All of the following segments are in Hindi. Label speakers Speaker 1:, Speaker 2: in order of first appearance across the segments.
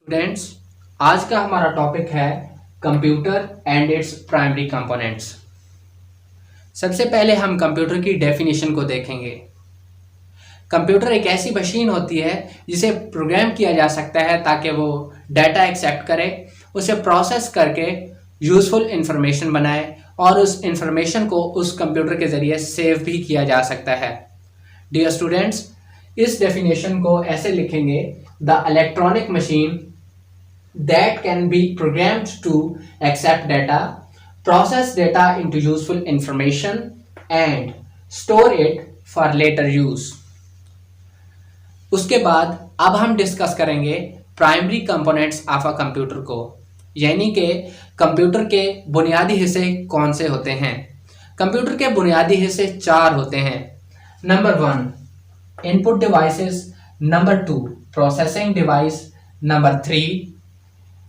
Speaker 1: स्टूडेंट्स, आज का हमारा टॉपिक है computer and its primary components. सबसे पहले हम कंप्यूटर की डेफिनेशन को देखेंगे। कंप्यूटर एक ऐसी मशीन होती है जिसे प्रोग्राम किया जा सकता है ताकि वो डाटा एक्सेप्ट करे, उसे प्रोसेस करके यूजफुल इंफॉर्मेशन बनाए और उस इंफॉर्मेशन को उस कंप्यूटर के ज़रिए सेव भी किया जा सकता है। डियर स्टूडेंट्स, इस डेफिनेशन को ऐसे लिखेंगे: the electronic machine that can be programmed to accept data, process data into useful information and store it for later use। उसके बाद अब हम डिस्कस करेंगे primary components of a computer को, यानी कि कंप्यूटर के बुनियादी हिस्से कौन से होते हैं। कंप्यूटर के बुनियादी हिस्से 4 होते हैं। Number 1 input devices, number 2 processing device, number 3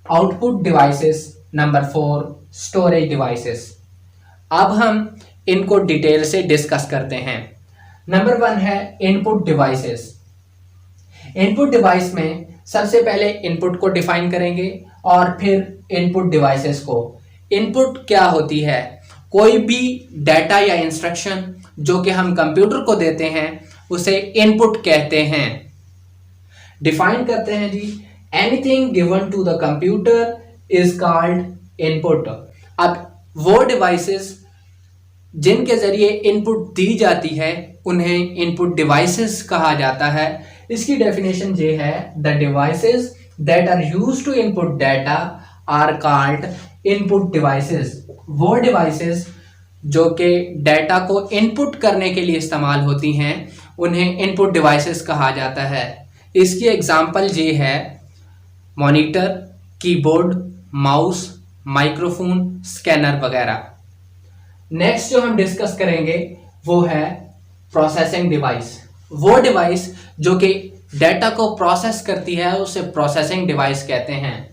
Speaker 1: output devices, number 4 storage devices. अब हम इनको डिटेल से डिस्कस करते हैं। नंबर 1 है इनपुट डिवाइसेस। इनपुट डिवाइस में सबसे पहले इनपुट को डिफाइन करेंगे और फिर इनपुट डिवाइसेस को। इनपुट क्या होती है? कोई भी डाटा या इंस्ट्रक्शन जो कि हम कंप्यूटर को देते हैं उसे इनपुट कहते हैं। डिफाइन करते हैं जी, anything given to the computer is called input. अब वो डिवाइसेस जिनके जरिए इनपुट दी जाती है उन्हें इनपुट डिवाइसेस कहा जाता है। इसकी डेफिनेशन ये है: the devices that are used to input data are called input devices. वो डिवाइसेस जो कि डाटा को इनपुट करने के लिए इस्तेमाल होती हैं उन्हें इनपुट डिवाइसेस कहा जाता है। इसकी एग्जांपल ये है: monitor, keyboard, mouse, microphone, scanner वगैरह। नेक्स्ट जो हम डिस्कस करेंगे वो है प्रोसेसिंग डिवाइस। वो डिवाइस जो कि डाटा को प्रोसेस करती है उसे प्रोसेसिंग डिवाइस कहते हैं।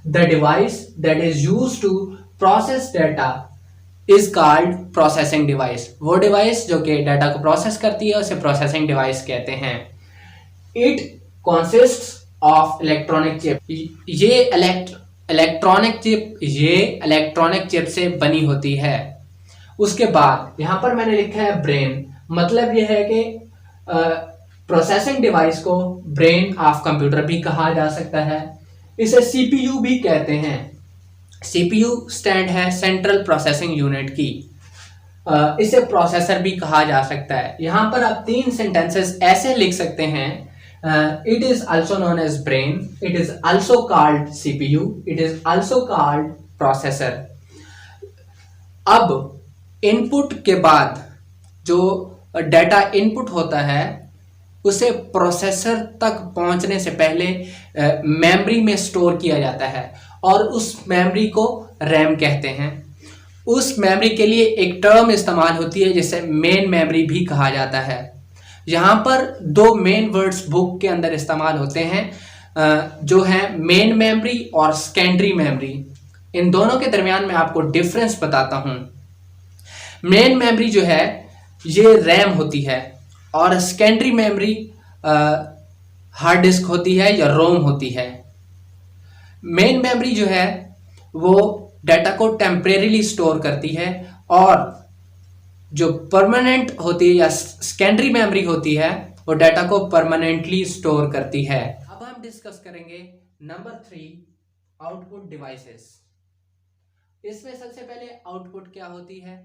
Speaker 1: The device that is used to process data is called processing device. वो डिवाइस जो कि डाटा को प्रोसेस करती है उसे प्रोसेसिंग डिवाइस कहते हैं। It consists of electronic chip. ये इलेक्ट्रॉनिक चिप से बनी होती है। उसके बाद यहां पर मैंने लिखा है ब्रेन। मतलब यह है कि प्रोसेसिंग डिवाइस को ब्रेन ऑफ कंप्यूटर भी कहा जा सकता है। इसे सीपीयू भी कहते हैं। सीपीयू स्टैंड है सेंट्रल प्रोसेसिंग यूनिट की। इसे प्रोसेसर भी कहा जा सकता है। यहां पर आप 3 सेंटेंसेस ऐसे लिख सकते हैं: it is also known as brain, it is also called CPU, it is also called processor। अब इनपुट के बाद जो डाटा इनपुट होता है उसे प्रोसेसर तक पहुंचने से पहले मेमोरी में स्टोर किया जाता है और उस मेमोरी को रैम कहते हैं। उस मेमोरी के लिए एक टर्म इस्तेमाल होती है जिसे मेन मेमोरी भी कहा जाता है। यहाँ पर 2 मेन वर्ड्स बुक के अंदर इस्तेमाल होते हैं जो है मेन मेमोरी और सेकेंडरी मेमोरी। इन दोनों के दरमियान मैं आपको डिफरेंस बताता हूँ। मेन मेमोरी जो है ये रैम होती है और सेकेंडरी मेमोरी हार्ड डिस्क होती है या रोम होती है। मेन मेमोरी जो है वो डाटा को टेम्परेरीली स्टोर करती है और जो परमानेंट होती है या सेकेंडरी मेमोरी होती है वो डाटा को परमानेंटली स्टोर करती है। अब हम डिस्कस करेंगे नंबर 3 आउटपुट डिवाइसेस। इसमें सबसे पहले आउटपुट क्या होती है?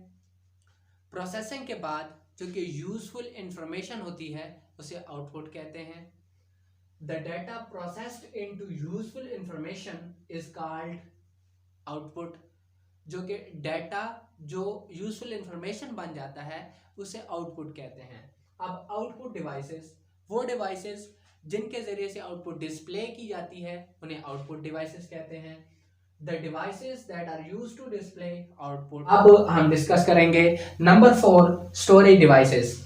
Speaker 1: प्रोसेसिंग के बाद जो कि यूजफुल इंफॉर्मेशन होती है उसे आउटपुट कहते हैं। The data processed into useful information is called output. जो कि डाटा जो यूजफुल इंफॉर्मेशन बन जाता है उसे आउटपुट कहते हैं। अब आउटपुट डिवाइसेस, वो डिवाइसेस जिनके जरिए से आउटपुट डिस्प्ले की जाती है उन्हें आउटपुट डिवाइसेस कहते हैं। The devices that are used to display output. अब हम डिस्कस करेंगे नंबर 4 स्टोरेज डिवाइसेस।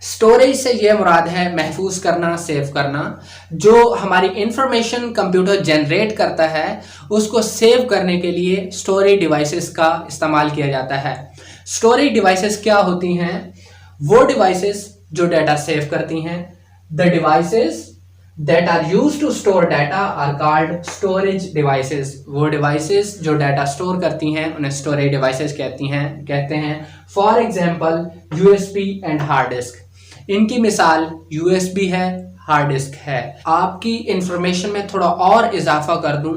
Speaker 1: स्टोरेज से यह मुराद है महफूज करना, सेव करना। जो हमारी इंफॉर्मेशन कंप्यूटर जनरेट करता है उसको सेव करने के लिए स्टोरेज डिवाइसेस का इस्तेमाल किया जाता है। स्टोरेज डिवाइसेस क्या होती हैं? वो डिवाइसेस जो डाटा सेव करती हैं। The devices that are used to store data are called storage devices। वो डिवाइसेस जो डाटा स्टोर करती हैं उन्हें स्टोरेज डिवाइसेस कहते हैं। For example USB and hard disk. इनकी मिसाल यूएसबी है, हार्ड डिस्क है। आपकी इंफॉर्मेशन में थोड़ा और इजाफा कर दूं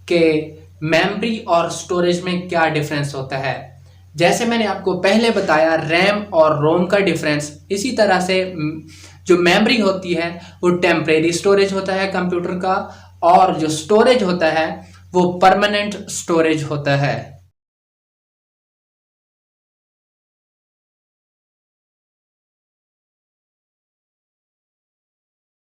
Speaker 1: कि मेमोरी और स्टोरेज में क्या डिफरेंस होता है। जैसे मैंने आपको पहले बताया रैम और रोम का डिफरेंस, इसी तरह से जो मेमोरी होती है वो टेम्परेरी स्टोरेज होता है कंप्यूटर का, और जो स्टोरेज होता है वो परमानेंट स्टोरेज होता है।